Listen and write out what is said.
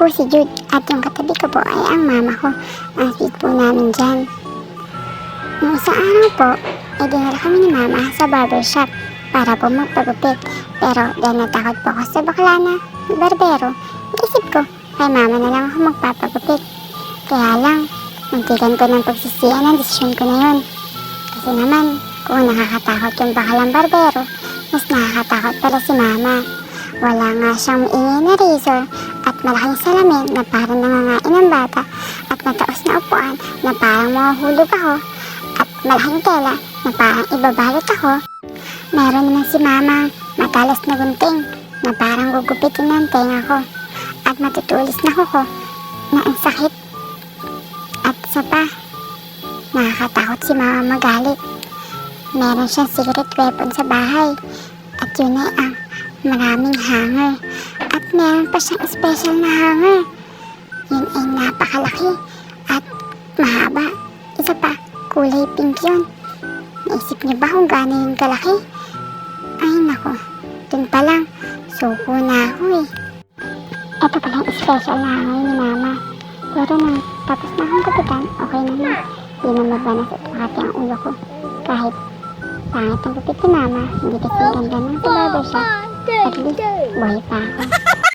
po si Jude at yung katabi ko po ay ang mama ko. Ang sweet po namin dyan. Noong isang araw po, ay dinala kami ni mama sa barbershop para po magpagupit. Pero dahil natakot po ako sa bakla na barbero, naisip ko kay mama na lang ako magpapagupit. Kaya lang, muntikan ko ng pagsisiyan ang desisyon ko na yun. Kasi naman, kung nakakatakot yung bakalang barbero, mas nakakatakot pala si mama. Wala nga siyang maingay na razor at malaking salamin na parang nangangain ng bata at mataos na upuan na parang mahuhulog ako at malaking tela na parang ibabalot ako. Meron naman si mama matalas na gunting na parang gugupitin ng tenga ko at matutulis na kuko na ang sakit. At isa pa, nakakatakot si mama magalit. Meron siyang secret weapon sa bahay at yun ay ang maraming hanger. At meron pa siyang special na hanger. Yun ay napakalaki at mahaba. Isa pa, kulay pink yun. Naisip niyo ba kung gaano yung kalaki? Ay nako, dun pa lang, suko na ako eh. Ito pala yung special na hanger ni mama. Pero nang tapos na akong kapitan, okay naman. Di na mabanas at makati ang ulo ko. Kahit pangit ang gupit ni mama, hindi kasi ganda ng sa barbershop. At least, buhay pa ako.